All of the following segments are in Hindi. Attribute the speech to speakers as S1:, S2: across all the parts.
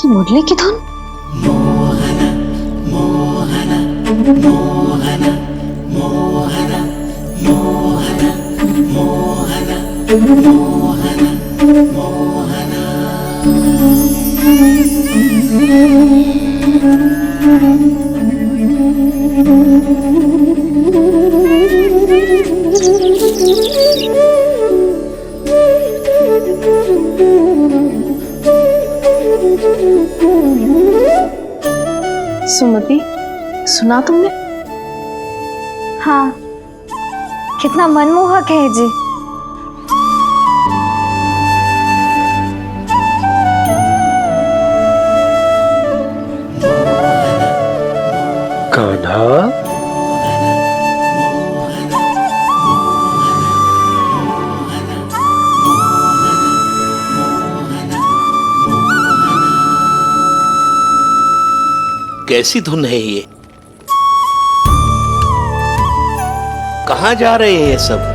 S1: मुरली की धुन। सुमति, सुना तुमने?
S2: हाँ, कितना मनमोहक है जी।
S3: कान्हा,
S4: कैसी धुन है ये? कहाँ जा रहे हैं ये सब?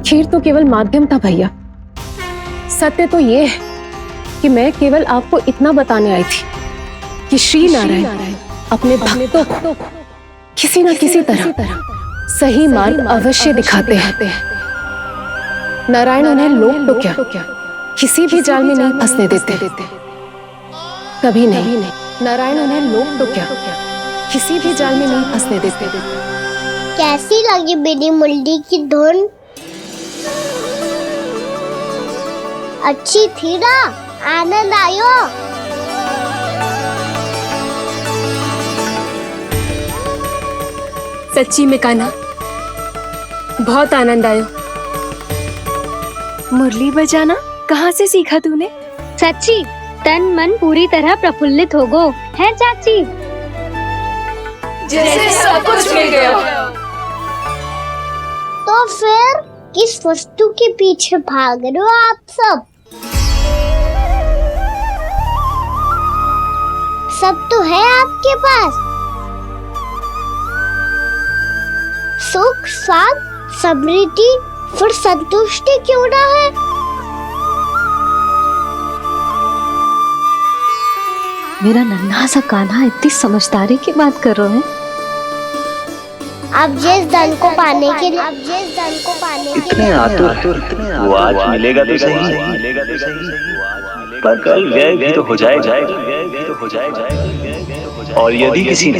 S1: खीर तो केवल माध्यम था भैया। सत्य तो ये है कि मैं केवल आपको इतना बताने आई थी कि श्री नारायण अपने भक्तों को किसी न किसी तरह सही मार्ग अवश्य दिखाते हैं। नारायण उन्हें लोक तो क्या किसी भी जाल में नहीं फंसने देते, कभी नहीं। नारायण उन्हें लोक तो क्या किसी भी जाल में नहीं फंसने देते।
S5: कैसी लगी मेरी मुरली की धुन? अच्छी थी ना? आनंद आयो?
S1: सच्ची में कान्हा, बहुत आनंद आयो।
S2: मुरली बजाना कहाँ से सीखा तूने?
S5: सच्ची तन मन पूरी तरह प्रफुल्लित हो गो है चाची।
S1: जैसे सब कुछ मिल गया।
S5: तो फिर किस वस्तु के पीछे भाग रहे हो आप सब? सब तो है आपके पास। सुख, स्वाद, समृद्धि, फिर संतुष्टि क्यों ना है?
S1: मेरा नन्हा सा कान्हा इतनी समझदारी की बात कर रहे हैं।
S5: अब जिस धन को पाने के लिए
S3: इतने आतुर, वो आज मिलेगा तो सही, पर कल व्यय भी तो हो जाएगा। और यदि किसी ने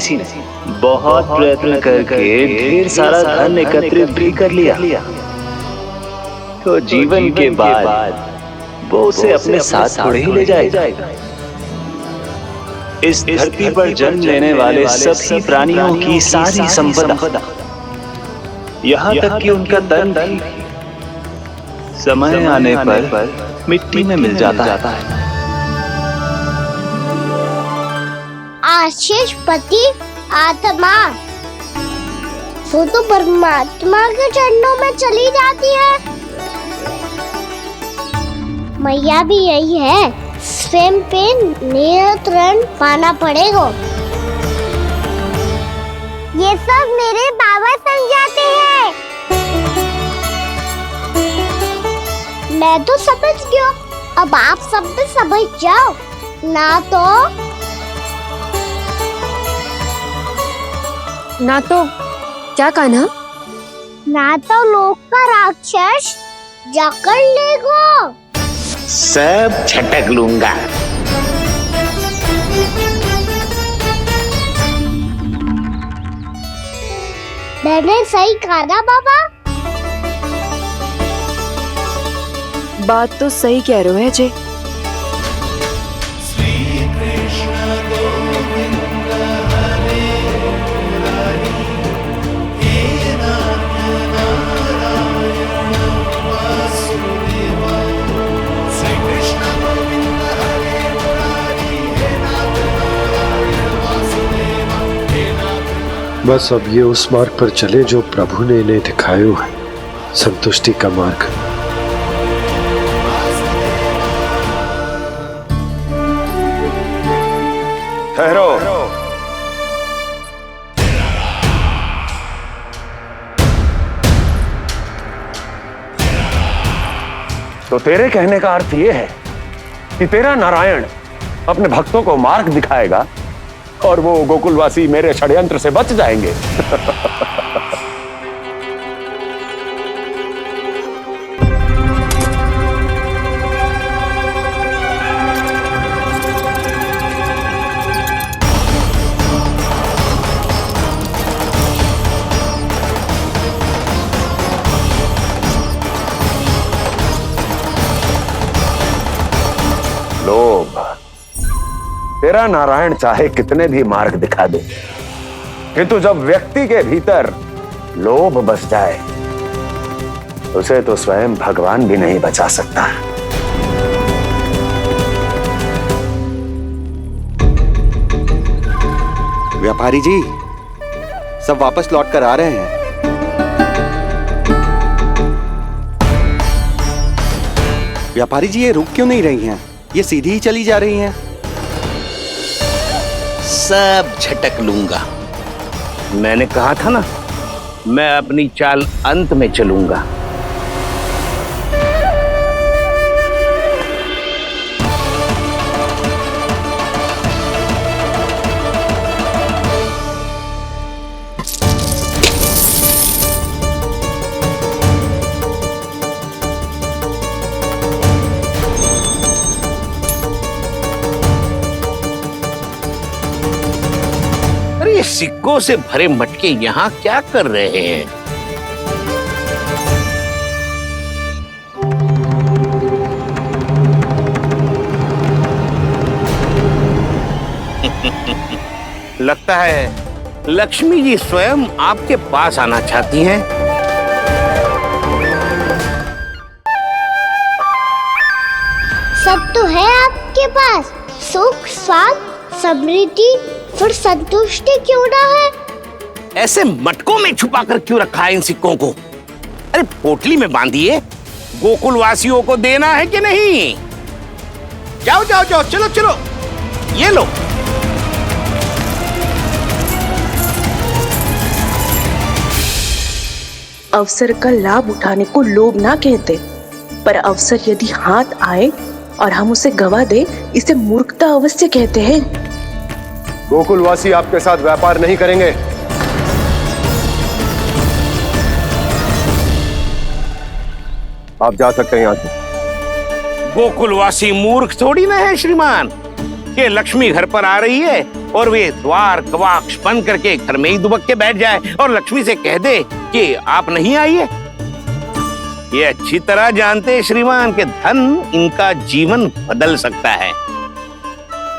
S3: बहुत प्रयत्न करके ढेर सारा धन एकत्रित भी कर लिया, तो जीवन के बाद वो उसे अपने साथ थोड़े ही ले जाएगा। इस धरती पर जन्म लेने वाले सभी प्राणियों की सारी संपदा, यहाँ तक कि उनका तन भी समय आने पर मिट्टी में मिल जाता है।
S6: आशीष पति आत्मा वो तो परमात्मा के चरणों में चली जाती है। मैया भी यही है, स्वयं पे नियंत्रण पाना पड़ेगा। ये सब मेरे बाबा समझाते हैं। मैं तो समझ गया, अब आप सब भी समझ जाओ
S1: ना तो क्या कहना?
S6: ना तो लोक का राक्षस जकड़ लेगा।
S4: सब झटक लूंगा।
S6: मैंने सही कहा ना बाबा?
S2: बात तो सही कह रहे हो अजय।
S7: बस अब ये उस मार्ग पर चले जो प्रभु ने इन्हें दिखाया है, संतुष्टि का मार्ग।
S8: ठहरो। तो तेरे कहने का अर्थ यह है कि तेरा नारायण अपने भक्तों को मार्ग दिखाएगा और वो गोकुलवासी मेरे षड्यंत्र से बच जाएंगे। लोभ। तेरा नारायण चाहे कितने भी मार्ग दिखा दे, किंतु जब व्यक्ति के भीतर लोभ बस जाए उसे तो स्वयं भगवान भी नहीं बचा सकता।
S9: व्यापारी जी सब वापस लौट कर आ रहे हैं। व्यापारी जी ये रुक क्यों नहीं रही हैं? ये सीधी ही चली जा रही हैं।
S4: सब झटक लूंगा। मैंने कहा था ना, मैं अपनी चाल अंत में चलूंगा। सिक्कों से भरे मटके यहाँ क्या कर रहे हैं? लगता है लक्ष्मी जी स्वयं आपके पास आना चाहती हैं।
S6: सब तो है आपके पास, सुख स्वाद समृद्धि, फिर संतुष्टि क्यों ना है?
S4: ऐसे मटकों में छुपा कर क्यों रखा है इन सिक्कों को? अरे पोटली में बांधिए, गोकुलवासियों को देना है कि नहीं? जाओ जाओ जाओ, चलो चलो, ये लो।
S10: अवसर का लाभ उठाने को लोभ ना कहते, पर अवसर यदि हाथ आए और हम उसे गवा दे, इसे मूर्खता अवश्य कहते हैं।
S8: गोकुलवासी आपके साथ व्यापार नहीं करेंगे। आप जा सकते हैं यहाँ से।
S4: गोकुलवासी मूर्ख थोड़ी ना है श्रीमान। ये लक्ष्मी घर पर आ रही है और वे द्वार कवाक्ष बंद करके घर में ही दुबक के बैठ जाए और लक्ष्मी से कह दे कि आप नहीं आइए। ये अच्छी तरह जानते हैं श्रीमान कि धन इनका जीवन बदल सकता है।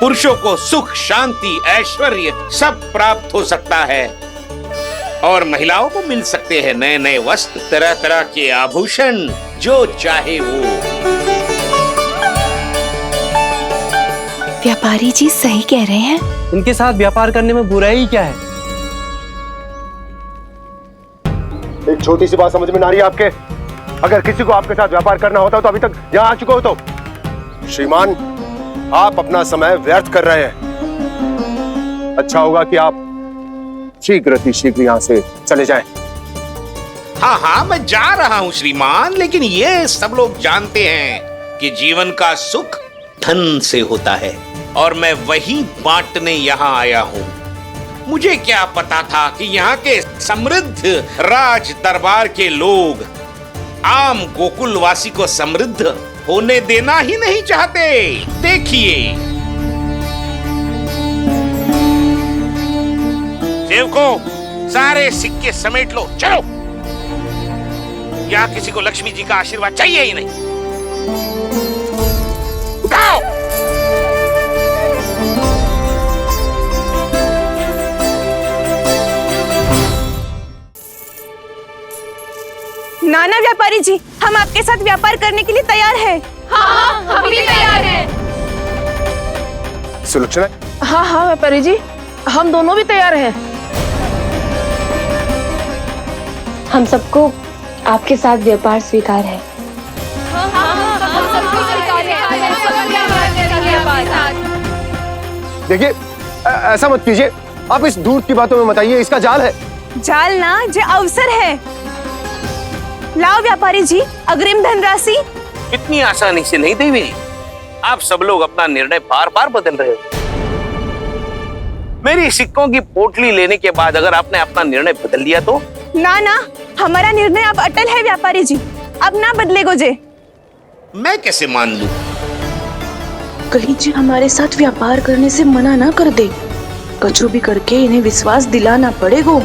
S4: पुरुषों को सुख शांति ऐश्वर्य सब प्राप्त हो सकता है और महिलाओं को मिल सकते हैं नए नए वस्त्र, तरह तरह के आभूषण, जो चाहे वो।
S2: व्यापारी जी सही कह रहे हैं।
S11: इनके साथ व्यापार करने में बुराई क्या है?
S12: एक छोटी सी बात समझ में ना आ रही है आपके? अगर किसी को आपके साथ व्यापार करना होता तो अभी तक यहाँ आ चुके हो। तो श्रीमान, आप अपना समय व्यर्थ कर रहे हैं। अच्छा होगा कि आप शीघ्र यहाँ से चले जाएं।
S4: हाँ हाँ, मैं जा रहा हूँ श्रीमान, लेकिन ये सब लोग जानते हैं कि जीवन का सुख धन से होता है और मैं वही बांटने यहाँ आया हूँ। मुझे क्या पता था कि यहाँ के समृद्ध राज दरबार के लोग आम गोकुलवासी को समृद्ध होने देना ही नहीं चाहते। देखिए, सेवकों, सारे सिक्के समेट लो, चलो। यहाँ किसी को लक्ष्मी जी का आशीर्वाद चाहिए ही नहीं। उठाओ।
S2: नाना व्यापारी जी, हम आपके साथ व्यापार करने के लिए तैयार हैं। हाँ, हम भी तैयार हैं।
S12: सुलक्षणा?
S10: हाँ हाँ व्यापारी जी, हम दोनों भी तैयार हैं।
S1: हम सबको आपके साथ व्यापार स्वीकार है।
S12: देखिए, ऐसा मत कीजिए। आप इस दूध की बातों में बताइए, इसका जाल है।
S2: जाल ना, जो अवसर है। लाओ व्यापारी जी, अग्रिम धनराशि।
S4: इतनी आसानी से नहीं देवी जी। आप सब लोग अपना निर्णय बार बार बदल रहे हो। मेरी सिक्कों की पोटली लेने के बाद अगर आपने अपना निर्णय बदल लिया तो?
S2: ना ना, हमारा निर्णय अब अटल है व्यापारी जी, अब ना बदलेगो जे।
S4: मैं कैसे मान लूं?
S10: कहीं जी हमारे साथ व्यापार करने से मना ना कर दे। कचू भी करके इन्हें विश्वास दिलाना पड़ेगा।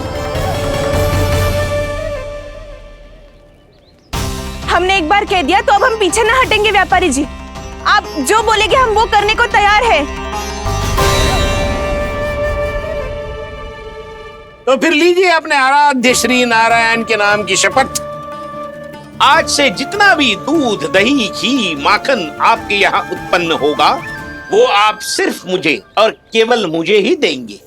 S2: हमने एक बार कह दिया तो अब हम पीछे ना हटेंगे व्यापारी जी। आप जो बोलेंगे हम वो करने को तैयार है।
S4: तो फिर लीजिए अपने आराध्य श्री नारायण के नाम की शपथ। आज से जितना भी दूध, दही, घी, माखन आपके यहाँ उत्पन्न होगा वो आप सिर्फ मुझे और केवल मुझे ही देंगे।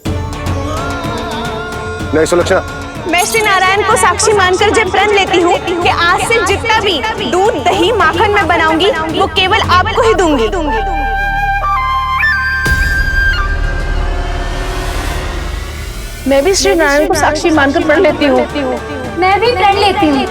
S12: नहीं सुलक्षणा,
S2: मैं श्री नारायण को साक्षी मानकर जब प्रण लेती हूँ कि आज से जितना भी दूध, दही, माखन मैं बनाऊंगी वो केवल आपको ही दूंगी।
S10: मैं भी श्री नारायण को साक्षी मानकर प्रण लेती हूँ।
S5: मैं भी प्रण लेती हूँ।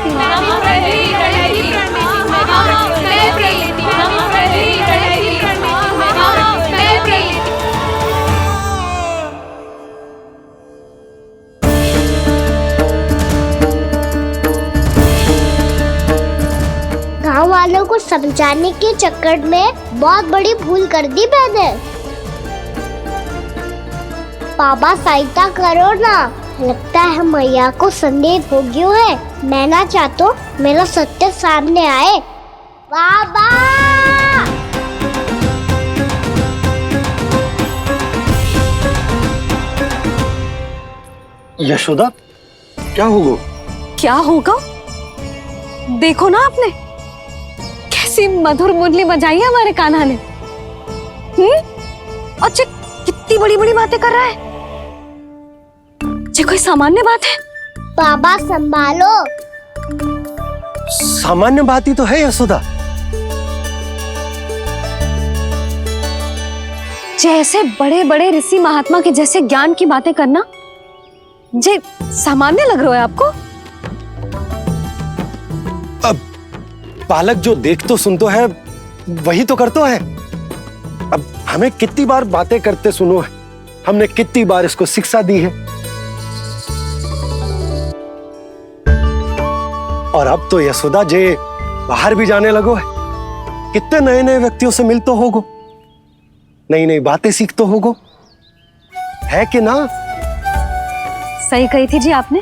S6: गाँव वालों को समझाने के चक्कर में बहुत बड़ी भूल कर दी मैंने। बाबा सहायता करो ना। लगता है मैया को संदेह हो गया है। मैं ना चाहता मेरा सत्य सामने आए। बाबा!
S7: यशोदा, क्या होगा?
S1: क्या होगा? देखो ना आपने कैसी मधुर मुरली बजाई है हमारे कान्हा ने। अच्छा, कितनी बड़ी बड़ी बातें कर रहा है। ये कोई सामान्य बात है?
S6: बाबा संभालो।
S7: सामान्य बात ही तो है यशोदा।
S1: जैसे बड़े बड़े ऋषि महात्मा के जैसे ज्ञान की बातें करना जे सामान्य लग रहा है आपको?
S7: अब बालक जो देख तो सुन तो है वही तो कर तो है। अब हमें कितनी बार बातें करते सुनो है, हमने कितनी बार इसको शिक्षा दी है। और अब तो यशोदा जे बाहर भी जाने लगो है, कितने नए नए व्यक्तियों से मिल तो होगो, नई नई बातें सीख तो होगो, है कि ना?
S1: सही कही थी जी आपने।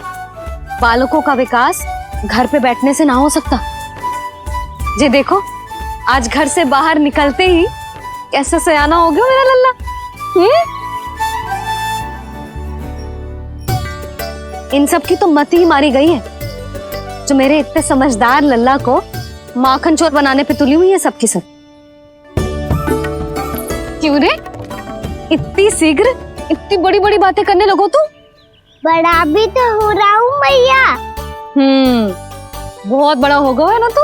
S1: बालकों का विकास घर पे बैठने से ना हो सकता। जी देखो, आज घर से बाहर निकलते ही कैसे सयाना हो गया मेरा लल्ला। इन सब की तो मत ही मारी गई है, जो मेरे इतने समझदार लल्ला को माखन चोर बनाने पे तुली हुई है सबकी सब। क्यों रे, इतनी शीघ्र इतनी बड़ी बड़ी बातें करने लगो तू?
S6: बड़ा भी तो हो रहा हूँ मैया।
S1: बहुत बड़ा हो गया है ना तू।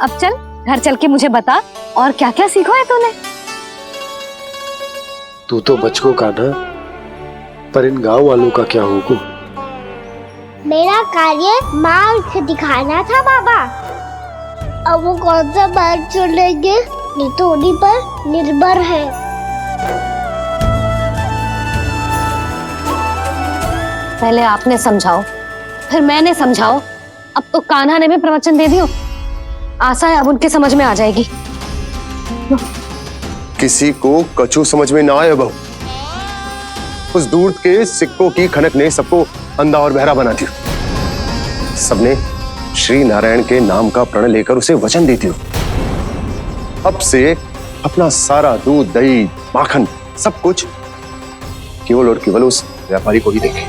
S1: अब चल घर चल के मुझे बता और क्या क्या सीखा है तूने।
S7: तू तो बचको का ना, पर इन गांव वालों का क्या होगा?
S6: मेरा कार्य मार्ग दिखाना था बाबा। अब वो कौन सा मार्ग चुनेंगे ये तो उन्हीं पर निर्भर है।
S1: पहले आपने समझाओ, फिर मैंने समझाओ, अब तो कान्हा ने भी प्रवचन दे दियो। आशा है अब उनके समझ में आ जाएगी।
S12: किसी को कछु समझ में ना आए बहू। उस दूध के सिक्कों की खनक ने सबको अंधा और बहरा बना दिया। सबने श्री नारायण के नाम का प्रण लेकर उसे वचन देती हो। अब से अपना सारा दूध, दही, माखन सब कुछ केवल और केवल उस व्यापारी को ही देंगे।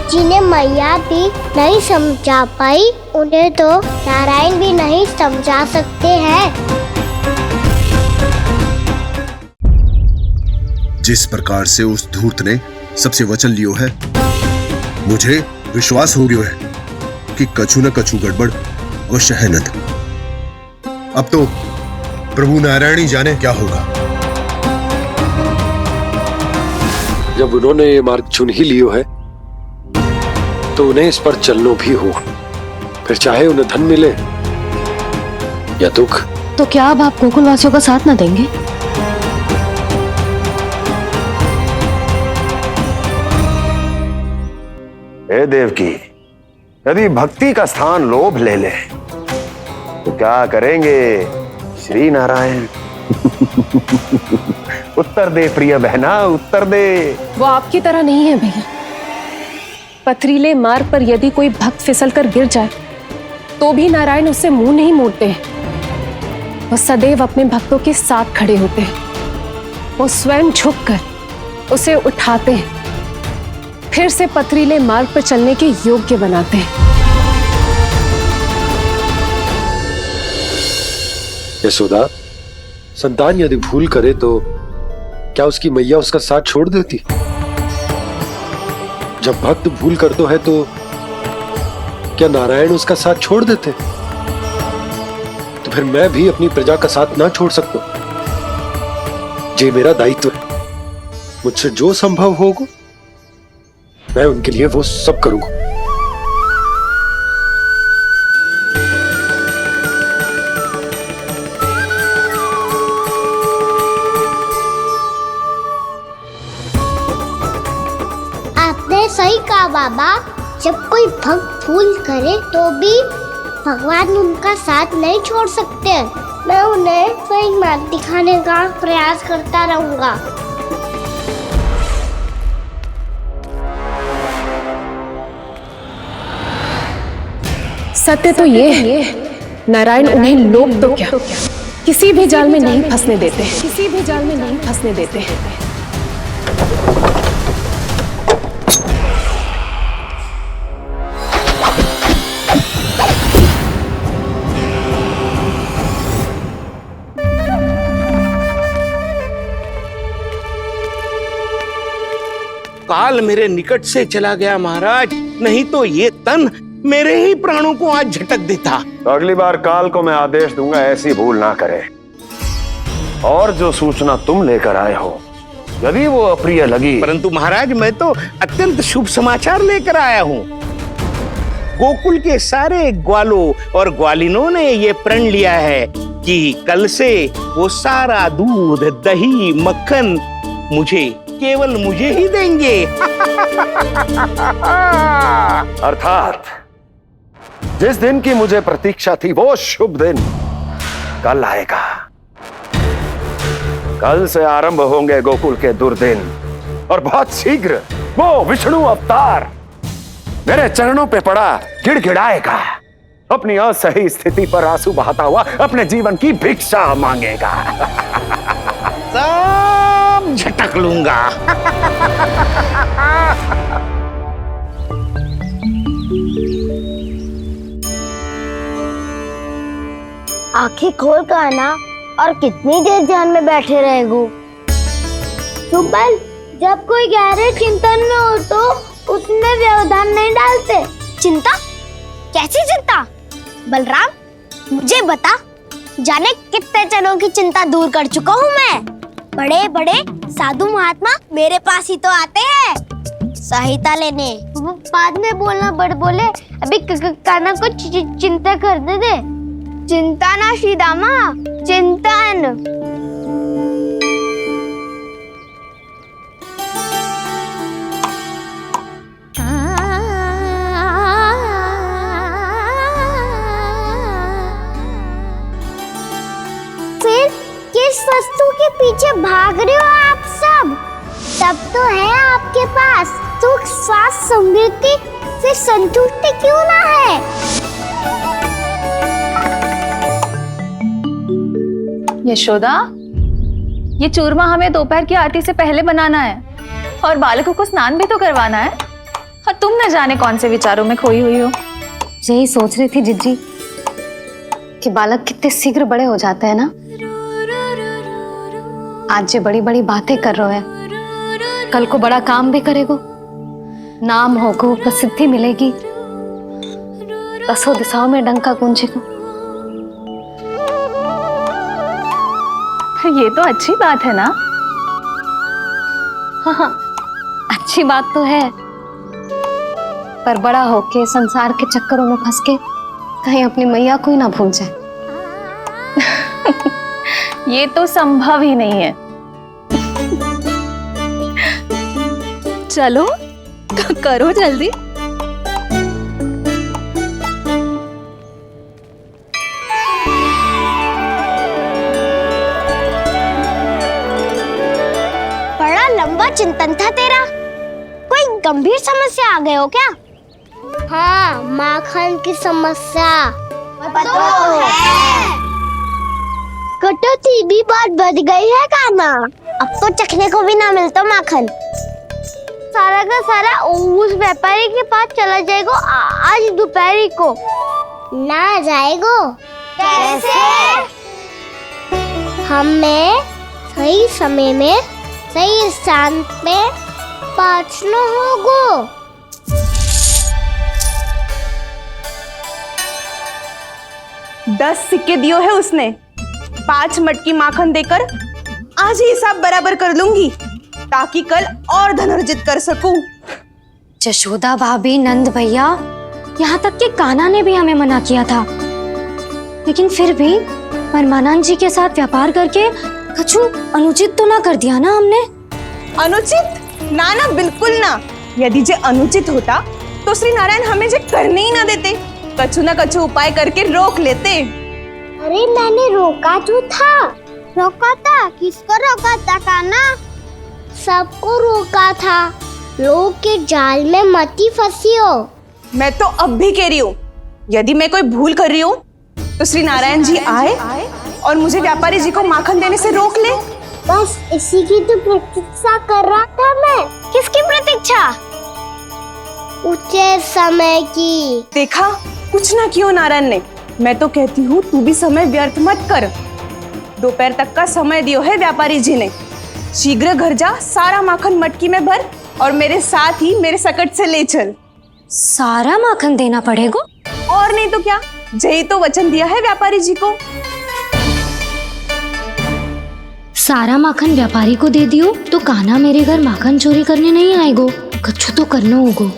S6: जिन्हें मैया भी नहीं समझा पाई उन्हें तो नारायण भी नहीं समझा सकते हैं।
S12: जिस प्रकार से उस धूर्त ने सबसे वचन लियो है, मुझे विश्वास हो गयो है कि कछु न कछु गड़बड़ अवश्य है नंद। अब तो प्रभु नारायण ही जाने क्या होगा।
S7: जब उन्होंने ये मार्ग चुन ही लियो है तो उन्हें इस पर चलना भी हो, फिर चाहे उन्हें धन मिले या दुख।
S1: तो क्या अब आप गोकुलवासियों का साथ ना देंगे?
S8: हे देवकी, यदि भक्ति का स्थान लोभ ले ले तो क्या करेंगे श्री नारायण? उत्तर दे प्रिय बहना, उत्तर दे।
S1: वो आपकी तरह नहीं है भैया। पथरीले मार्ग पर यदि कोई भक्त फिसल कर गिर जाए तो भी नारायण उससे मुंह नहीं मोड़ते हैं। वो सदैव अपने भक्तों के साथ खड़े होते हैं। वो स्वयं झुककर उसे उठाते हैं, फिर से पथरीले मार्ग पर चलने के योग्य बनाते हैं।
S7: यशोदा, संतान यदि भूल करे तो क्या उसकी मैया उसका साथ छोड़ देती? जब भक्त भूल करते है तो क्या नारायण उसका साथ छोड़ देते? तो फिर मैं भी अपनी प्रजा का साथ ना छोड़ सकता। ये मेरा दायित्व है। मुझसे जो संभव होगा मैं उनके लिए वो सब करूंगा।
S6: आपने सही कहा बाबा। जब कोई भक्त भूल करे तो भी भगवान उनका साथ नहीं छोड़ सकते। मैं उन्हें सही मार्ग दिखाने का प्रयास करता रहूंगा।
S1: सत्य तो ये है, नारायण उन्हें लोग तो क्या किसी भी जाल में नहीं फंसने देते, किसी भी जाल में नहीं फंसने देते हैं।
S4: काल मेरे निकट से चला गया महाराज, नहीं तो ये तन मेरे ही प्राणों को आज झटक देता।
S8: तो अगली बार काल को मैं आदेश दूंगा ऐसी भूल ना करे। और जो सूचना तुम लेकर आए हो यदि वो अप्रिय लगी।
S4: परंतु महाराज मैं तो अत्यंत शुभ समाचार लेकर आया हूँ। गोकुल के सारे ग्वालों और ग्वालिनों ने ये प्रण लिया है कि कल से वो सारा दूध, दही, मक्खन केवल मुझे ही देंगे।
S8: अर्थात जिस दिन की मुझे प्रतीक्षा थी वो शुभ दिन कल आएगा। कल से आरंभ होंगे गोकुल के दुर्दिन और बहुत शीघ्र वो विष्णु अवतार मेरे चरणों पे पड़ा गिड़गिड़ाएगा। अपनी असही स्थिति पर आंसू बहाता हुआ अपने जीवन की भिक्षा मांगेगा।
S4: सब झटक लूंगा।
S6: आंखें खोल कर आना, और कितनी देर ध्यान में बैठे रहेगो? सुबल, जब कोई गहरे चिंतन में हो तो उसमें व्यवधान नहीं डालते। चिंता? कैसी चिंता? बलराम, मुझे बता, जाने कितने जनों की चिंता दूर कर चुका हूँ मैं। बड़े बड़े साधु महात्मा मेरे पास ही तो आते हैं सहायता लेने। बाद में बोलना बड़ बोले, अभी काना को चिंता कर दे। चिंता ना श्रीदामा, चिंतन। फिर किस वस्तु के पीछे भाग रहे हो आप सब? सब तो है आपके पास, सुख स्वास्थ्य समृद्धि से संतुष्टि क्यों ना है?
S13: यशोदा, ये चूरमा हमें दोपहर की आरती से पहले बनाना है और बालकों को स्नान भी तो करवाना है, और तुम न जाने कौन से विचारों में खोई हुई हो।
S1: यही सोच रही थी जिज्जी कि बालक कितने शीघ्र बड़े हो जाते हैं ना। आज जो बड़ी बड़ी बातें कर रहे हैं, कल को बड़ा काम भी करेगो, नाम होगो, प्रसिद्धि मिलेगी, दसों दिशाओं में डंका गूंजेगा।
S13: ये तो अच्छी बात है ना?
S1: हाँ, अच्छी बात तो है, पर बड़ा होके संसार के चक्करों में फंस के कहीं अपनी मैया को ही ना भूल जाए।
S13: ये तो संभव ही नहीं है। चलो करो जल्दी।
S6: बड़ा लंबा चिंतन था तेरा। कोई गंभीर समस्या आ गए हो क्या? हाँ, माखन की समस्या तो है। कटौती भी बहुत बढ़ गई है काना। अब तो चखने को भी ना मिलता माखन। सारा का सारा उस व्यापारी के पास चला जाएगा आज दोपहर को। ना जाएगो? कैसे? हमें सही समय में सही स्थान पे पहुंचना होगा।
S2: 10 सिक्के दियो है उसने। 5 मटकी माखन देकर आज ही हिसाब बराबर कर लूंगी, ताकि कल और धन अर्जित कर सकूं।
S1: यशोदा भाभी, नंद भैया, यहाँ तक कि कान्हा ने भी हमें मना किया था, लेकिन फिर भी परमानंद जी के साथ व्यापार करके कछु अनुचित तो ना कर दिया ना हमने?
S2: अनुचित? ना ना, बिल्कुल ना। यदि जे अनुचित होता तो श्री नारायण हमें जे करने ही ना देते, कछु ना कछु उपाय करके रोक लेते।
S6: अरे मैंने रोका तो था। रोका था? किसको रोका था कान्हा? सबको रोका था। लोग के जाल में मत ही फंसी हो।
S2: मैं तो अब भी कह रही हूँ, यदि मैं कोई भूल कर रही हूँ तो श्री नारायण जी आए और मुझे व्यापारी जी को माखन देने से रोक ले।
S6: बस इसी की तो प्रतीक्षा कर रहा था मैं। किसकी प्रतीक्षा? उचित समय की।
S2: देखा, कुछ ना किया नारायण ने। मैं तो कहती हूँ तू भी समय व्यर्थ मत कर। दोपहर तक का समय दियो है व्यापारी जी ने। शीघ्र घर जा, सारा माखन मटकी में भर और मेरे साथ ही मेरे सकट से ले चल।
S1: सारा माखन देना पड़ेगा?
S2: और नहीं तो क्या, यही तो वचन दिया है व्यापारी जी को।
S1: सारा माखन व्यापारी को दे दियो तो कान्हा मेरे घर माखन चोरी करने नहीं आएगो। कछु तो करना होगा।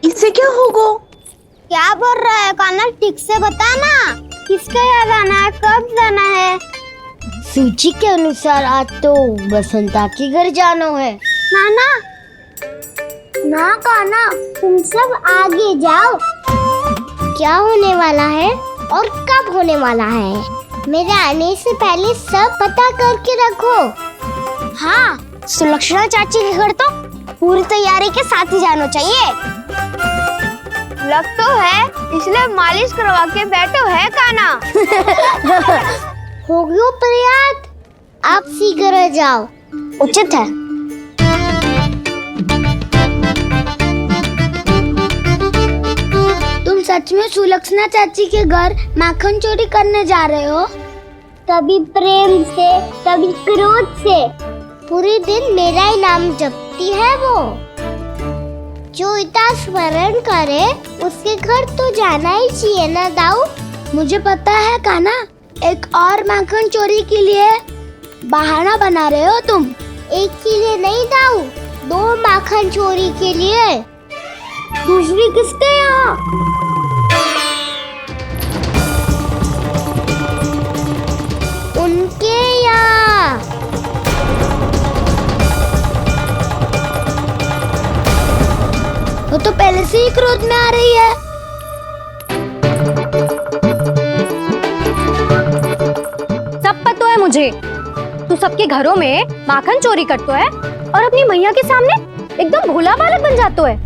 S2: इससे क्या होगा?
S6: क्या बोल रहा है कान्हा? ठीक से बता ना। किसका यहाँ जाना है, कब जाना है? सूची के अनुसार आज तो बसंता के घर जाना है। नाना, ना कान्हा, तुम सब आगे जाओ। क्या होने वाला है और कब होने वाला है, मेरे आने से पहले सब पता करके रखो। हाँ, सुलक्षणा चाची के घर तो पूरी तैयारी के साथ ही जाना चाहिए। लग तो है, इसलिए मालिश करवा के बैठो है कान्हा। हो गयो प्रयास, आप शीघ्र जाओ, उचित है। तुम सच में सुलक्षणा चाची के घर माखन चोरी करने जा रहे हो? कभी प्रेम से, कभी क्रोध से। पूरे दिन मेरा ही नाम जपती है वो। जो इतना स्मरण करे उसके घर तो जाना ही चाहिए ना दाऊ।
S14: मुझे पता है कान्हा, एक और माखन चोरी के लिए बहाना बना रहे हो तुम।
S6: एक के लिए नहीं दाऊ, 2 माखन चोरी के लिए।
S14: दूसरी किसके यहाँ?
S6: उनके यहाँ।
S14: वो तो पहले से ही क्रोध में आ रही है।
S5: सब पता है मुझे, तू सबके घरों में माखन चोरी करतो है और अपनी मैया के सामने एकदम भोला बालक बन जातो है।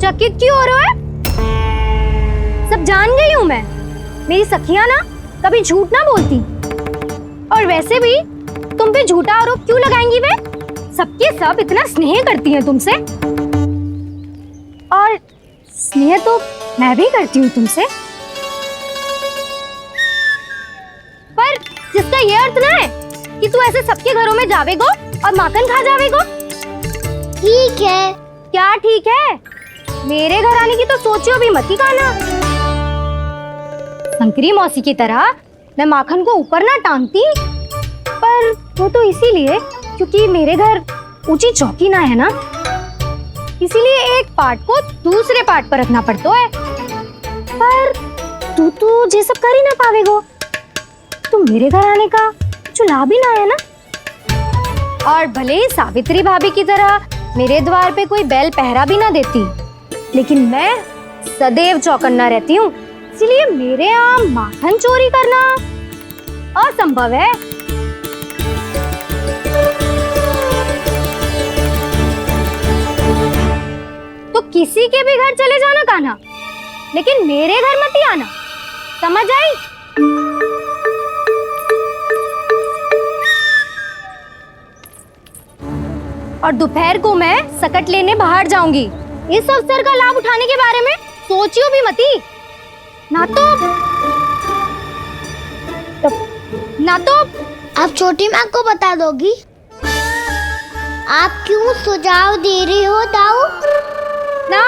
S5: चकित क्यों हो रहे हो? सब जान गई हूँ मैं। मेरी सखियां ना कभी झूठ ना बोलती, और वैसे भी तुम पे झूठा आरोप क्यों लगाएंगी वे? सबके सब इतना स्नेह करती हैं तुमसे, और स्नेह तो मैं भी करती हूँ तुमसे। पर जिसका ये अर्थ ना है कि तू ऐसे सबके घरों में जावेगो और माखन खा जावेगो।
S6: ठीक है।
S5: क्या ठीक है? मेरे घर आने की तो सोचियो भी मत ही कान्हा। शंकरी मौसी की तरह मैं माखन को ऊपर ना टांगती, पर वो तो इसीलिए क्योंकि मेरे घर ऊंची चौकी ना है ना, इसीलिए एक पार्ट को दूसरे पार्ट पर रखना पड़ता है। पर तू तो ये सब कर ही ना पावेगो, तो मेरे घर आने का कुछ लाभ ही ना है ना। और भले ही सावित्री भाभी की तरह मेरे द्वार पे कोई बैल पहरा भी ना देती, लेकिन मैं सदैव चौकन्ना रहती हूँ, इसलिए मेरे यहाँ माखन चोरी करना असंभव है। तो किसी के भी घर चले जाना कान्हा, लेकिन मेरे घर मत ही आना, समझ आई? और दोपहर को मैं सकट लेने बाहर जाऊंगी। इस अवसर का लाभ उठाने के बारे में सोचियो भी मती, ना तो
S6: आप छोटी माँ को बता दोगी? आप क्यों सुझाव दे रही हो दाऊ?
S5: ना,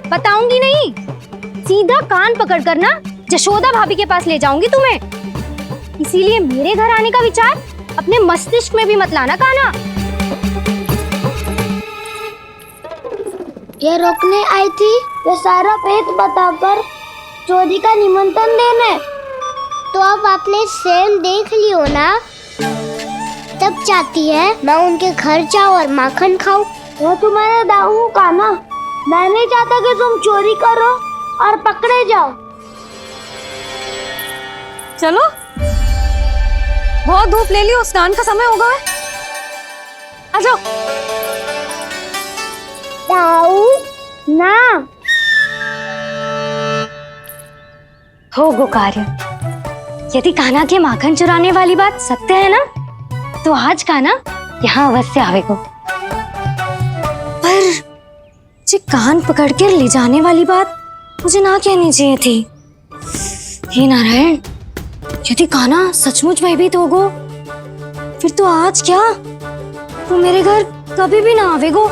S5: बताऊंगी नहीं। सीधा कान पकड़ कर ना जशोदा भाभी के पास ले जाऊंगी तुम्हें। इसीलिए मेरे घर आने का विचार अपने मस्तिष्क में भी मत लाना कान्हा।
S14: ये रोकने आई थी ये सारा भेद बताकर चोरी का निमंत्रण देने।
S6: तो अब आपने स्वयं देख लियो ना, तब चाहती है मैं उनके घर जाऊँ और माखन खाऊं।
S14: वो तुम्हारे दाऊ का ना, मैं नहीं चाहता कि तुम चोरी करो और पकड़े जाओ।
S13: चलो, बहुत धूप ले लियो, स्नान का समय होगा। आ जाओ।
S6: दाऊ ना
S5: हो गो कार्य। यदि कान्हा के माखन चुराने वाली बात सत्य है ना, तो आज कान्हा यहाँ अवश्य आवेगो। पर जे कान पकड़ कर ले जाने वाली बात मुझे ना कहनी चाहिए थी। हे नारायण, यदि कान्हा सचमुच भयभीत होगो, फिर तो आज क्या, वो मेरे घर कभी भी ना आवेगो।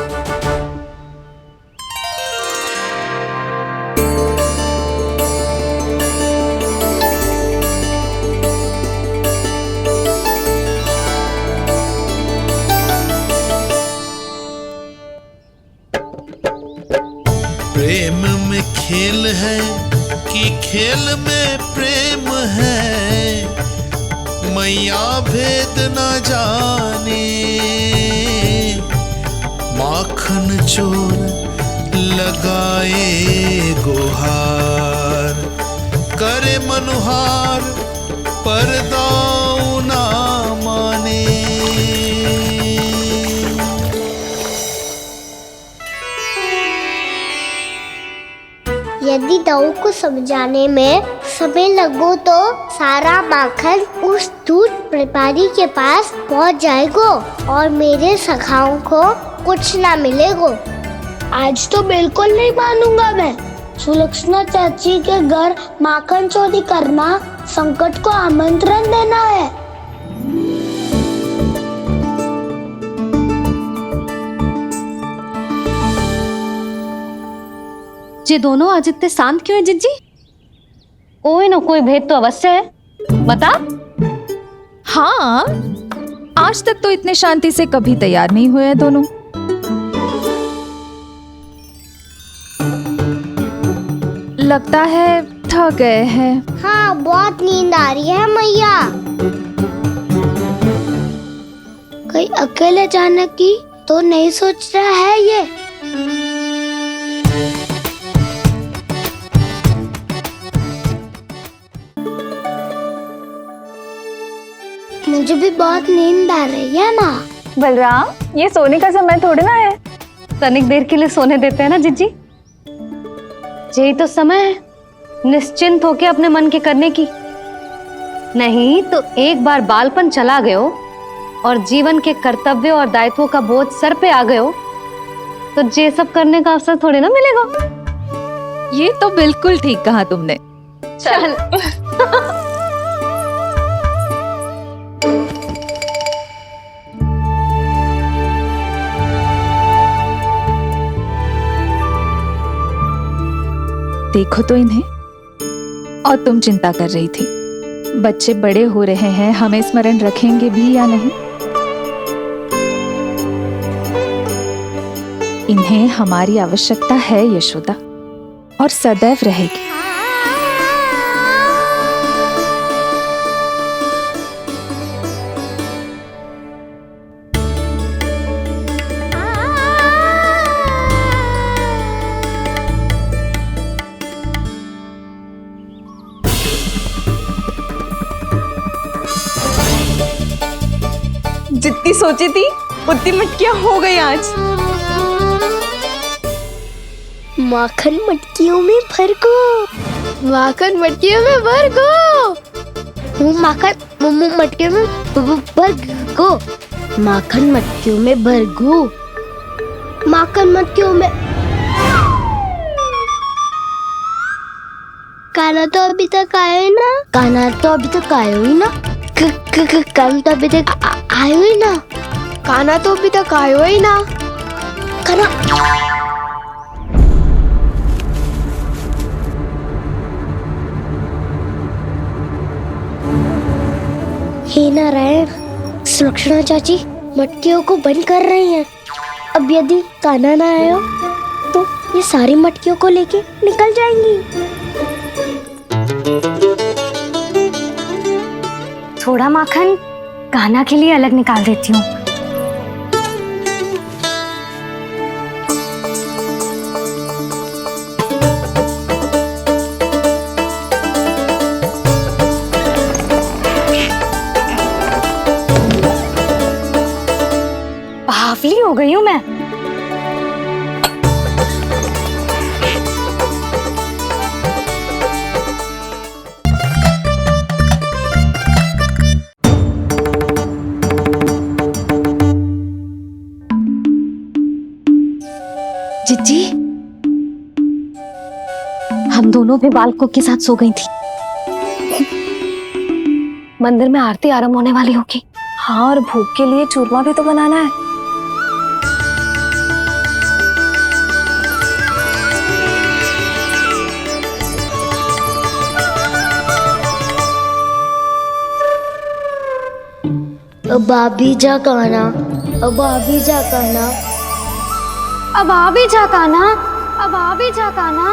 S15: प्रेम में खेल है कि खेल में प्रेम है, मैया भेद न जाने। माखन चोर लगाए गुहार, करे मनुहार पर दाऊ ना माने।
S6: यदि दाऊ को समझाने में समय लगो तो सारा माखन उस दूध व्यापारी के पास पहुंच जाएगो और मेरे सखाओं को कुछ ना मिलेगो।
S14: आज तो बिल्कुल नहीं मानूंगा मैं। सुलक्षणा चाची के घर माखन चोरी करना संकट को आमंत्रण देना है।
S1: ये दोनों आज इतने शांत क्यों है जिज्जी? कोई ना कोई भेद तो अवश्य है, बता।
S13: हाँ, आज तक तो इतने शांति से कभी तैयार नहीं हुए हैं दोनों। लगता है थक गए हैं।
S14: हाँ, बहुत नींद आ रही है मैया। कहीं अकेले जाने की तो नहीं सोच रहा है ये? मुझे भी बहुत नींद आ रही है माँ।
S13: बलराम, ये सोने का समय थोड़ी ना है।
S1: तनिक देर के लिए सोने देते हैं ना जिज्जी। यही तो समय है निश्चिंत होके अपने मन के करने की। नहीं तो एक बार बालपन चला गयो और जीवन के कर्तव्यों और दायित्वों का बोझ सर पे आ गयो तो ये सब करने का अवसर थोड़े ना मिलेगा।
S13: ये तो बिल्कुल ठीक कहा तुमने।
S1: चल
S13: देखो तो इन्हें। और तुम चिंता कर रही थी बच्चे बड़े हो रहे हैं, हमें स्मरण रखेंगे भी या नहीं। इन्हें हमारी आवश्यकता है यशोदा, और सदैव रहेगी।
S2: जितनी सोची थी उतनी मटकियां हो गई आज।
S14: माखन मटकियों में भर को। माखन मटकियों में भर को। माखन मटकियों में भर को। माखन मटकियों में भर को। माखन मटकियों में। काना तो अभी तक आया ही ना। काना तो अभी तक आया ही ना। काना तो अभी तक आयो ही ना। काना तो अभी तक आयो ही ना। काना हे नारायण, सुलक्षणा चाची मटकियों को बंद कर रही हैं। अब यदि काना ना आया तो ये सारी मटकियों को लेके निकल जाएंगी।
S5: थोड़ा माखन कान्हा के लिए अलग निकाल देती हूँ। बावली हो गई हूँ मैं।
S1: जिज्जी, हम दोनों भी बालकों के साथ सो गई थी। मंदिर में आरती आरंभ होने वाली होगी।
S13: हाँ, और भूख के लिए चूरमा भी तो बनाना है।
S14: अब भाभी जा काना। अब भाभी जा काना।
S5: अब आ भी जा कान्हा। अब आ भी जा कान्हा।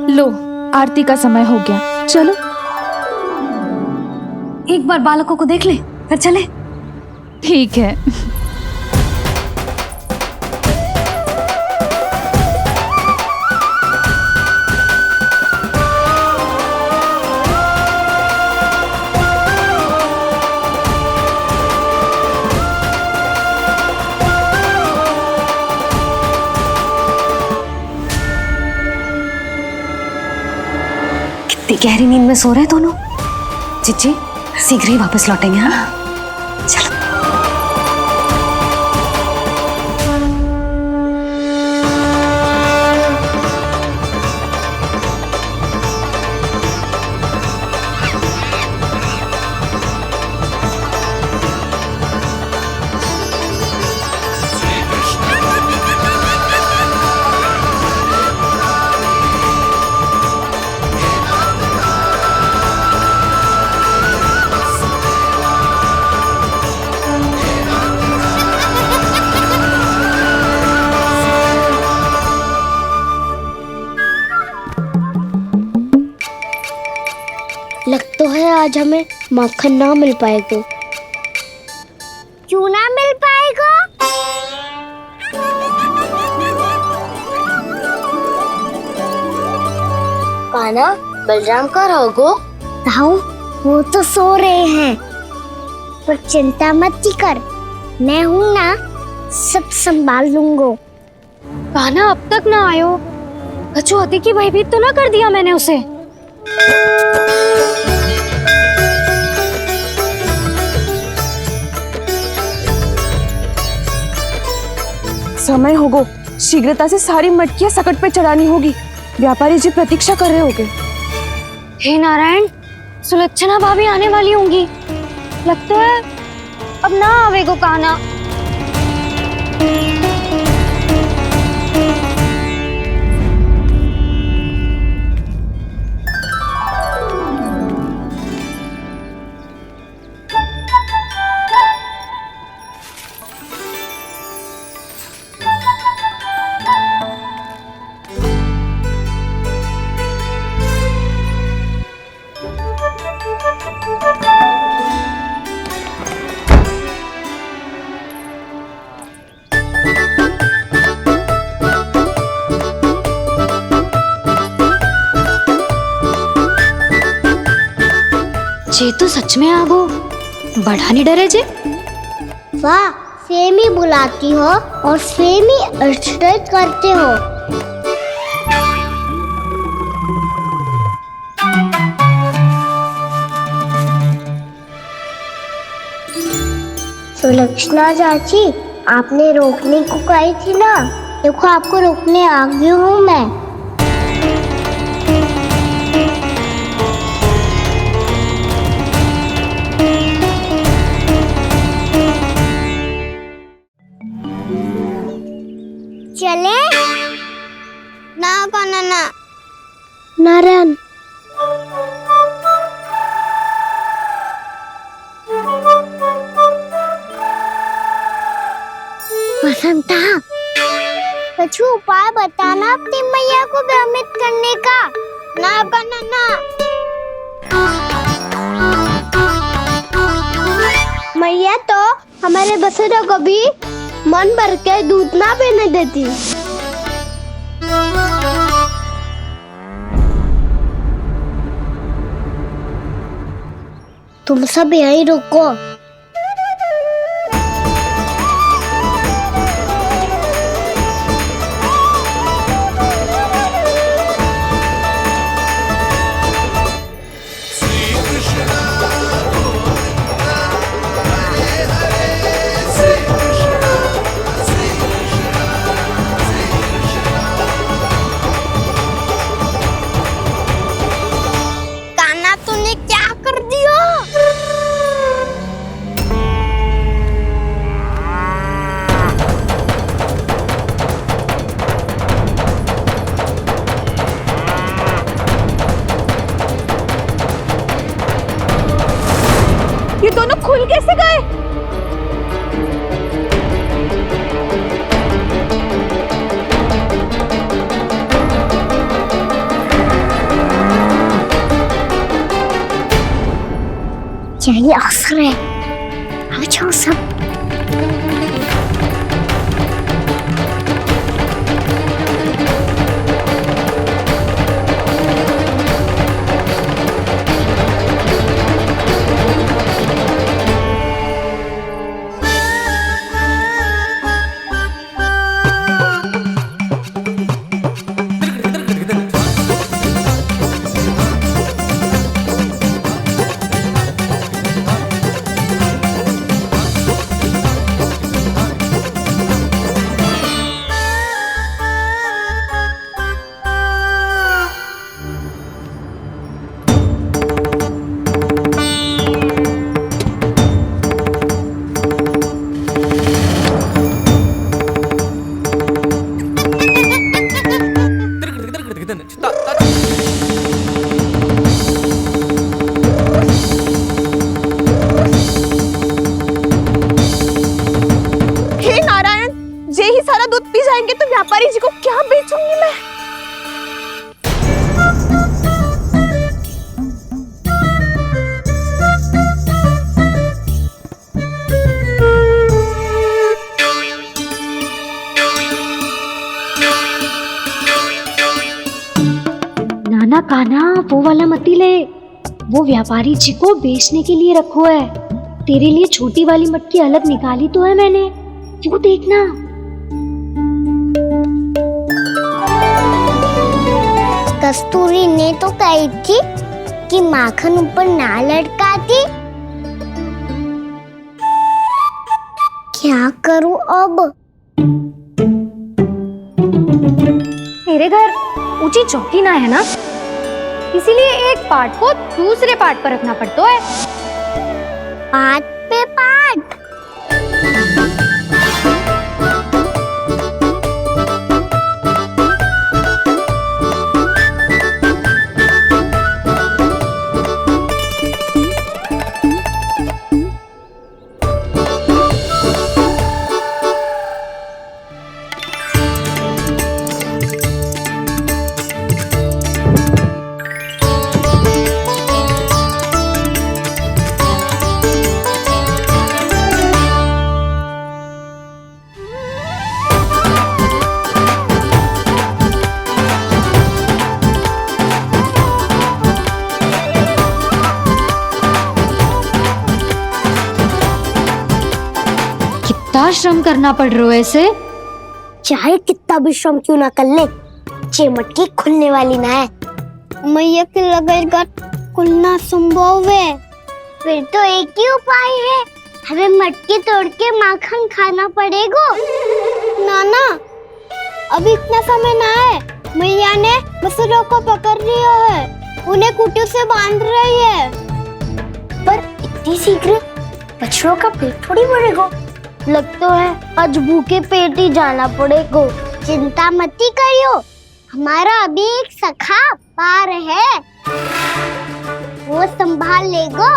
S13: लो, आरती का समय हो गया, चलो।
S5: एक बार बालकों को देख ले फिर चले।
S13: ठीक है।
S5: कितनी गहरी नींद में सो रहे हैं दोनों। जीजी शीघ्र ही वापस लौटेंगे। हाँ चलो।
S6: लग तो है आज हमें माखन ना मिल पाएगा। क्यों ना मिल पाएगा? कान्हा, बलराम का रहोगो? ताऊ, वो तो सो रहे हैं। पर चिंता मत कर, मैं हूँ ना, सब संभाल लूंगा।
S5: कान्हा अब तक ना आयो, कचौती की भयभीत तो ना कर दिया मैंने उसे।
S2: समय होगो, शीघ्रता से सारी मटकियां सकट पे चढ़ानी होगी। व्यापारी जी प्रतीक्षा कर रहे होंगे।
S5: हे नारायण, सुलक्षणा भाभी आने वाली होंगी। लगता है अब ना आवेगो कान्हा। जे तो सच में आगो, बड़ा नहीं डरे जे।
S6: वाह, सेम ही बुलाती हो और सेम ही अर्चना करते हो। सुलक्षणा चाची, आपने रोकने को कही थी ना, देखो आपको रोकने आ गई हूँ मैं। चले ना कान्हा ना। नारायण, वसंता, कुछ उपाय बताना अपनी मैया को भ्रमित करने का। ना कान्हा ना। मैया तो हमारे बसेरा को भी मन भर के दूध ना पीने देती। तुम सब यहीं रुको।
S2: ये दोनों खुल कैसे गए?
S6: चाहिए अवसर है। आ जाओ सब।
S2: जाएंगे तो व्यापारी जी को क्या बेचूंगी मैं?
S5: नाना कान्हा, वो वाला मती ले, वो व्यापारी जी को बेचने के लिए रखो है। तेरे लिए छोटी वाली मटकी अलग निकाली तो है मैंने, वो देखना।
S6: कस्तूरी ने तो कही थी कि माखन ऊपर ना लटकाती। क्या करूं अब?
S5: मेरे घर ऊंची चौकी ना है ना, इसीलिए एक पार्ट को दूसरे पार्ट पर रखना पड़ता है।
S6: पार्ट पे पार्ट।
S5: कितना श्रम करना पड़ रहा है ऐसे।
S6: चाहे कितना भी श्रम क्यों ना कर ले, ये मटकी खुलने वाली ना है। मैया के लगेगा खुलना संभव है। फिर तो एक ही उपाय है, हमें मटकी तोड़ के माखन खाना पड़ेगा। नाना, अभी इतना समय ना है। मैया ने बछड़ों को पकड़ लिया है, उन्हें कुटियों से बांध रही है। पर इतनी शीघ्र बछड़ों का पेट थोड़ी भरेगा। लगता है आज भूखे पेट ही जाना पड़ेगा। चिंता मत करियो, हमारा अभी एक सखा पार है, वो संभाल लेगा।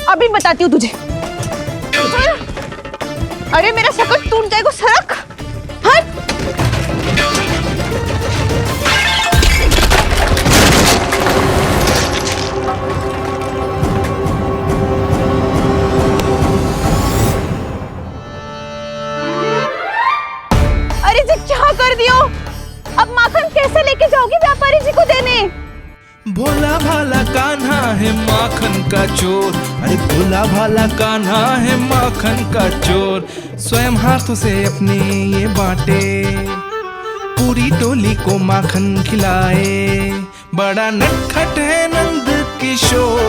S2: अभी बताती हूँ तुझे। अरे मेरा शकट टूट जाएगा, सरक हट। अरे जी क्या कर दियो? अब माखन कैसे लेके जाओगी व्यापारी जी को देने?
S15: भोला भाला कान्हा है माखन का चोर, अरे भोला भाला कान्हा है माखन का चोर। स्वयं हाथों से अपने ये बांटे, पूरी टोली को माखन खिलाए। बड़ा नटखट है नंद किशोर।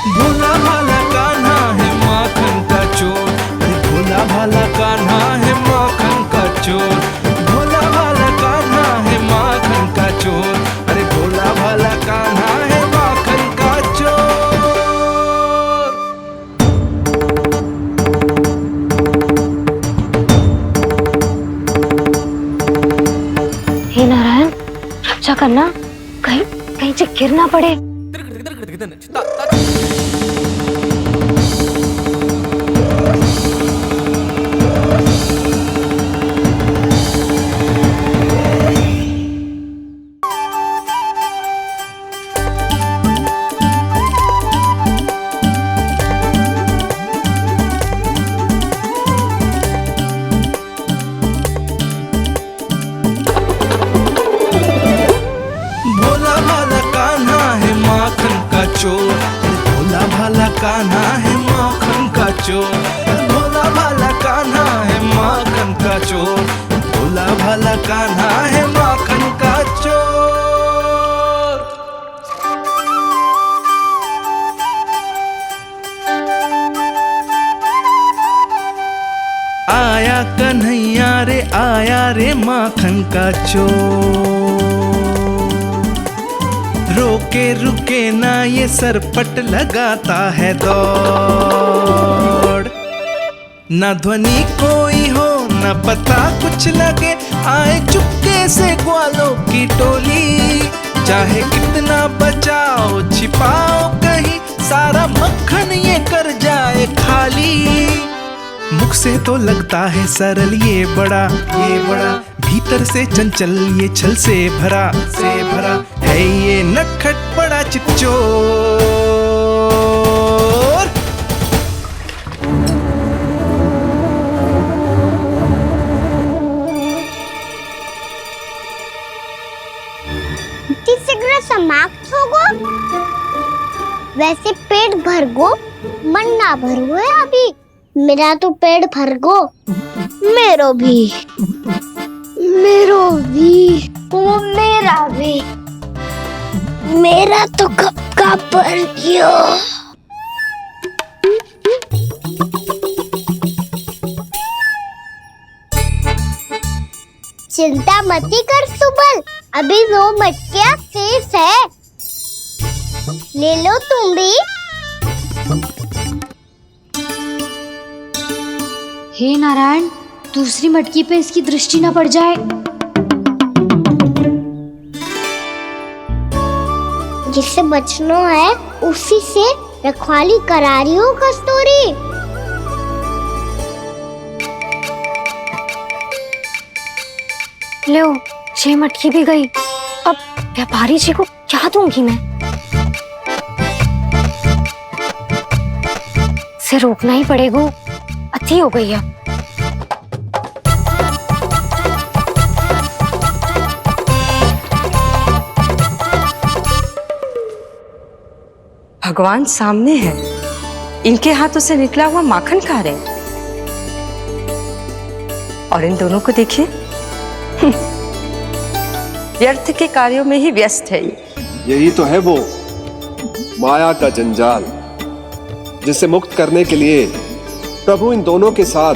S15: भोला भाला कान्हा है माखन का चोर, अरे भोला भाला कान्हा है माखन का चोर। भोला भाला कान्हा है माखन का चोर, अरे भोला भाला कान्हा है माखन का चोर।
S5: हे नारायण, रक्षा करना, कहीं कहीं से गिर ना पड़े।
S15: भोला भाला कान्हा है माखन का चोर, भोला भाला कान्हा है माखन का चोर। भोला भाला कान्हा है माखन का चोर। आया कन्हैया रे आया रे माखन का चोर। रोके रुके ना ये सरपट लगाता है दौड़। ना ध्वनि कोई हो ना पता कुछ लगे, आए चुपके से ग्वालों की टोली। चाहे कितना बचाओ छिपाओ कहीं, सारा मक्खन ये कर जाए खाली। मुख से तो लगता है सरल ये बड़ा भीतर से चंचल ये छल से भरा है ये नटखट बड़ा चिच्चोर।
S6: शीघ्र समाप्त होगो, वैसे पेट भर गो मन ना भर गो है अभी। मेरा तो पेट भर गो, मेरो भी वो मेरा भी, मेरा तो कब का भर गयो। चिंता मती कर सुबल, अभी 2 मटकियाँ शेष है, ले लो तुम भी।
S5: हे नारायण, दूसरी मटकी पे इसकी दृष्टि न पड़ जाए।
S6: जिससे बचना है उसी से रखवाली करा रही हो कस्तूरी।
S5: लो, 6 मटकी भी गई। अब व्यापारी जी को क्या दूंगी मैं? इसे रोकना ही पड़ेगा, अति हो गई है।
S10: भगवान सामने है, इनके हाथों से निकला हुआ माखन खा रहे हैं। और इन दोनों को देखिए, व्यर्थ के कार्यों में ही व्यस्त है।
S7: यही तो है वो माया का जंजाल, जिसे मुक्त करने के लिए प्रभु इन दोनों के साथ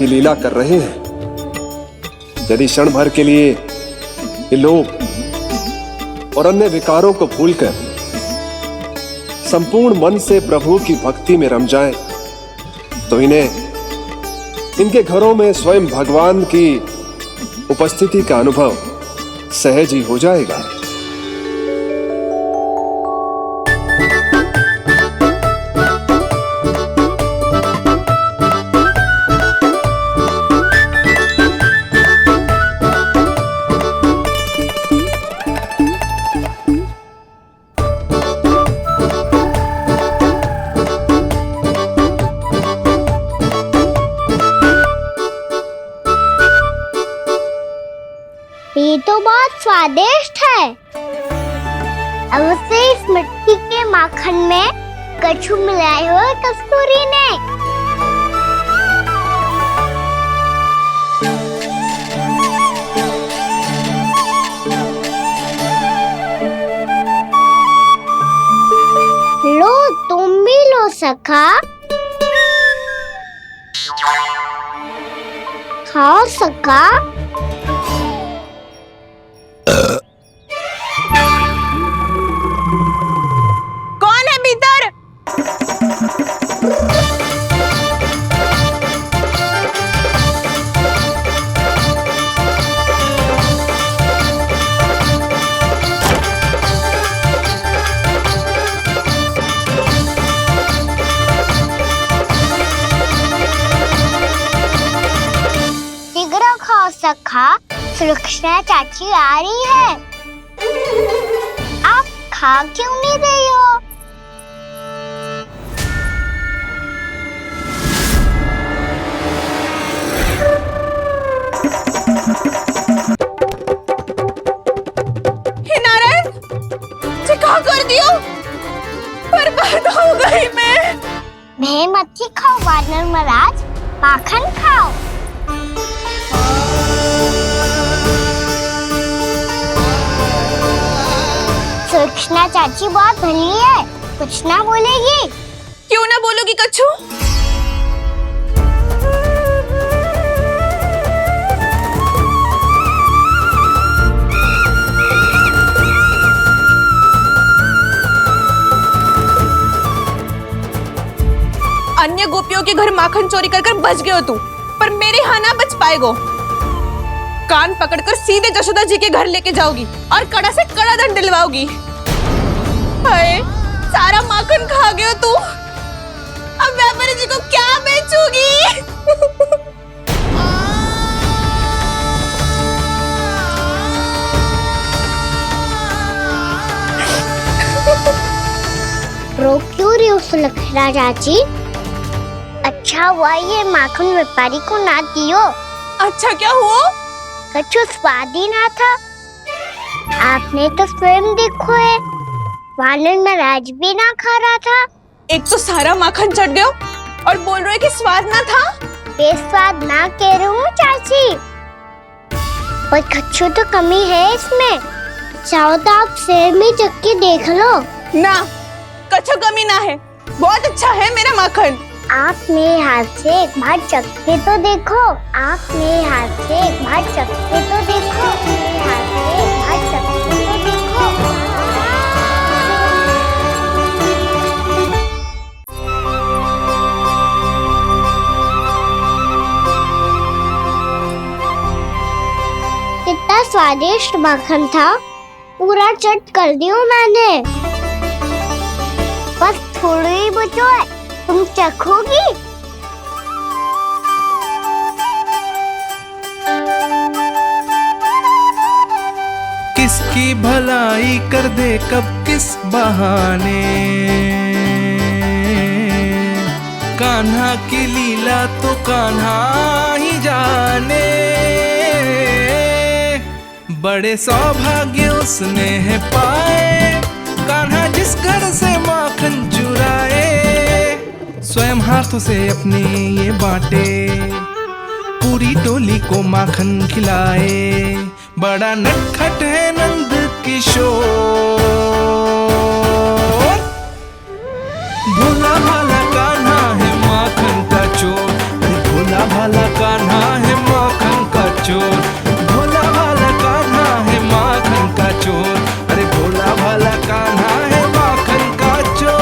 S7: ये लीला कर रहे हैं। यदि क्षण भर के लिए ये लोग और अन्य विकारों को भूलकर संपूर्ण मन से प्रभु की भक्ति में रम जाएं, तो इन्हें इनके घरों में स्वयं भगवान की उपस्थिति का अनुभव सहज ही हो जाएगा।
S6: ये तो बहुत स्वादिष्ट है। अवश्य इस मिट्टी के माखन में कछु मिलाए हो कस्तूरी ने। लो, तुम भी लो सखा, खाओ सखा।
S2: कौन है भीतर?
S6: शीघ्र खाओ सखा, सुलक्षणा चाची आ रही है। आप खा क्यों नहीं रही हो?
S2: हे नारायण, क्या कर दियो? बर्बाद हो गई मैं।
S6: मच्छी खाओ वानर महाराज, माखन खाओ। सुलक्षणा चाची बहुत भली है, कुछ ना बोलेगी।
S2: क्यों ना बोलोगी कच्छू? गोपियों के घर माखन चोरी कर कर बच गए हो तू, पर मेरे यहाँ ना बच पाएगो। कान पकड़कर सीधे जशोदा जी के घर लेके जाओगी और कड़ा से कड़ा दंड दिलवाओगी। हाय, सारा माखन खा गए हो तू, अब व्यापारी जी को क्या बेचूगी?
S6: रो क्यों रही हो सुलक्षणा चाची? अच्छा हुआ ये माखन व्यापारी को ना दियो।
S2: अच्छा क्या हुआ?
S6: कछु स्वाद ही ना था। आपने तो स्वयं देखो है, वानर महाराज भी ना खा रहा था।
S2: एक तो सारा माखन चढ़ गया और बोल रहे कि स्वाद ना था।
S6: बेस्वाद ना कह रही हूँ चाची, पर कछु तो कमी है इसमें। चाहो तो आप सेब में चख के देख लो।
S2: ना, कछु कमी ना है, बहुत अच्छा है मेरा माखन।
S6: आप मेरे हाथ से एक बार चख के तो देखो। आप मेरे हाथ से एक बार चख के तो देखो। मेरे हाथ से एक बार चख के तो देखो। कितना स्वादिष्ट माखन था, पूरा चट कर दियो मैंने। बस थोड़ी ही बचो है, तुम चखोगी?
S15: किसकी भलाई कर दे कब किस बहाने, कान्हा की लीला तो कान्हा ही जाने। बड़े सौभाग्य उसने है पाए, कान्हा जिस घर से माखन चुराए, स्वयं हाथों से अपने ये बांटे, पूरी टोली को माखन खिलाए। बड़ा नटखट है नंद किशोर, भोला भाला कान्हा है माखन का चोर। भोला भाला कान्हा है माखन का चोर। भोला भाला कान्हा है माखन का चोर। अरे भोला भाला कान्हा है माखन का चोर।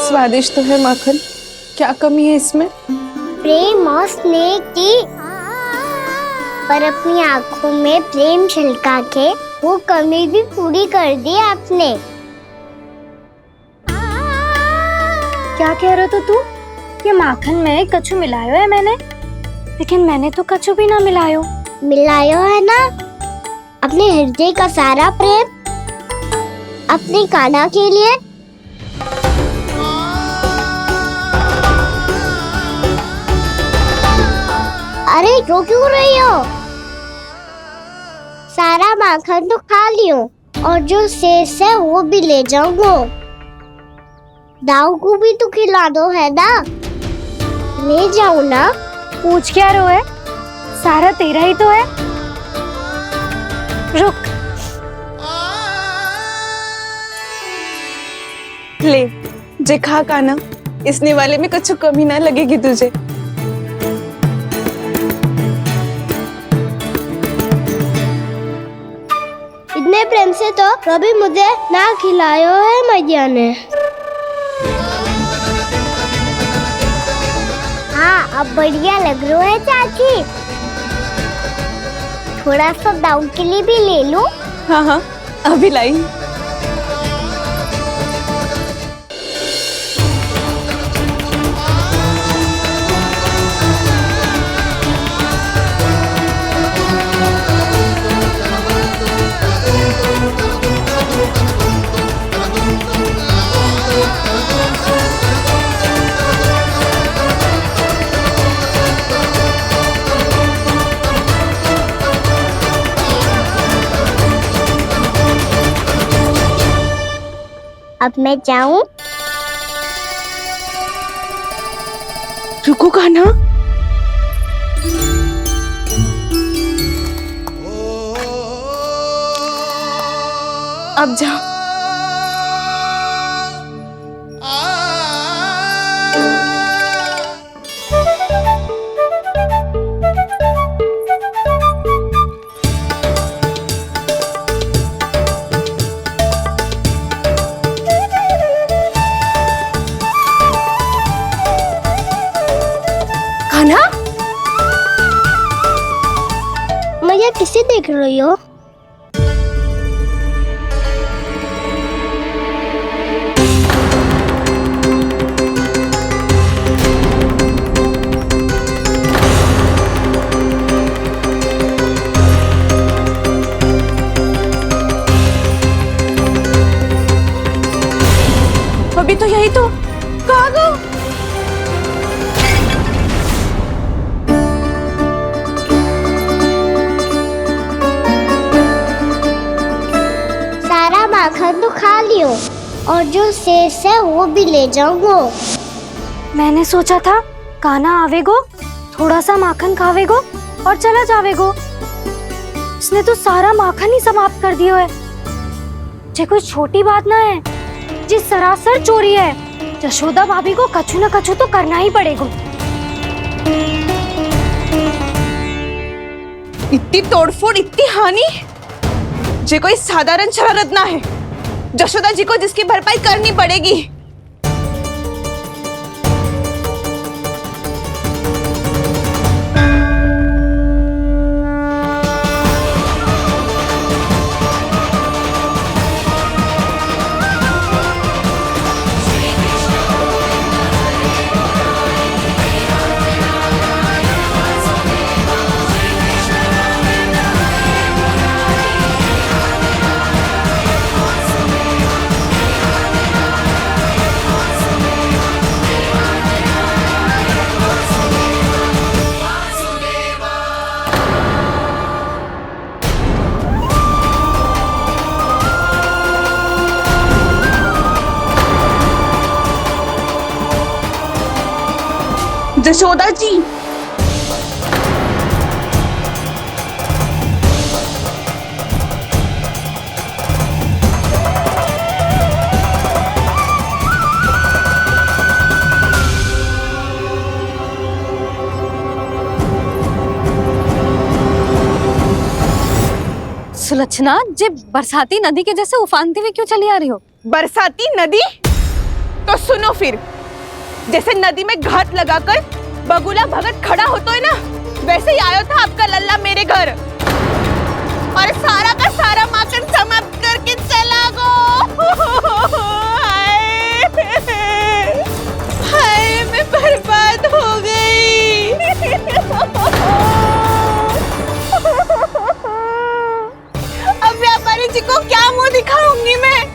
S2: स्वादिष्ट तो है माखन, क्या कमी है इसमें?
S6: प्रेम और स्नेह की, पर अपनी आंखों में प्रेम छिलका के वो कमी भी पूरी कर दी आपने।
S5: क्या कह रहे हो तू? ये माखन में कछु मिलायो है मैंने, लेकिन मैंने तो कछु भी ना मिलायो।
S6: मिलायो है ना अपने हृदय का सारा प्रेम अपनी कान्हा के लिए। अरे रो क्यों रही हो? सारा माखन तो खा लियो और जो शेष है वो भी ले जाऊंगा। दाऊ को भी तो खिला दो है ना, ले जाओ ना।
S5: पूछ क्या रो है, सारा तेरा ही तो है। रुक,
S2: ले जे खा कान्हा, इसने वाले में कुछ कमी ना लगेगी तुझे।
S6: इतने प्रेम से तो कभी मुझे ना खिलायो है मैया ने। हाँ, अब बढ़िया लग रहा है चाची। थोड़ा सा दाऊ के लिए भी ले लूं?
S2: हाँ हाँ, अभी लाई।
S6: अब मैं जाऊं?
S2: रुको कान्हा, अब जा।
S6: भैया किसे देख रही हो?
S2: अभी तो यही तो कहाँ गो?
S6: सारा माखन तो खा लियो और जो शेष है वो भी ले जाऊंगो।
S5: मैंने सोचा था कान्हा आवेगो, थोड़ा सा माखन खावेगो और चला जावेगो। इसने तो सारा माखन ही समाप्त कर दिया है। ये कोई छोटी बात ना है, जी सरासर चोरी है। यशोदा भाभी को कछु न कछु तो करना ही पड़ेगा।
S2: इतनी तोड़फोड़, इतनी हानि, ये कोई साधारण शरारत ना है। यशोदा जी को जिसकी भरपाई करनी पड़ेगी। यशोदा जी,
S5: सुलक्षणा, जे बरसाती नदी के जैसे उफानते हुए क्यों चली आ रही हो?
S2: बरसाती नदी? तो सुनो फिर, जैसे नदी में घाट लगाकर बगुला भगत खड़ा होता है ना, वैसे ही आया था आपका लल्ला मेरे घर और सारा का सारा माखन समाप्त करके चला गो। हाय, मैं बर्बाद हो गई। अब व्यापारी जी को क्या मुंह दिखाऊंगी मैं?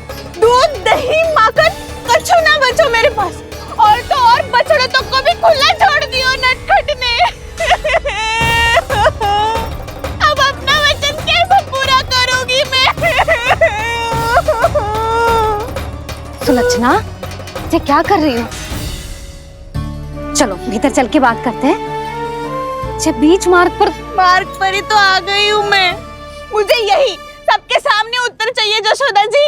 S2: दूध, दही, माखन कछु ना बचो मेरे पास। और तो और बछड़े तो को भी खुला छोड़ दियो नटखट ने। अब अपना वचन कैसे पूरा करूंगी मैं?
S5: सुलक्षणा, ये क्या कर रही हो? चलो भीतर चल के बात करते हैं। ये बीच मार्ग पर
S2: ही तो आ गई हूँ मैं। मुझे यही सबके सामने उत्तर चाहिए यशोदा जी।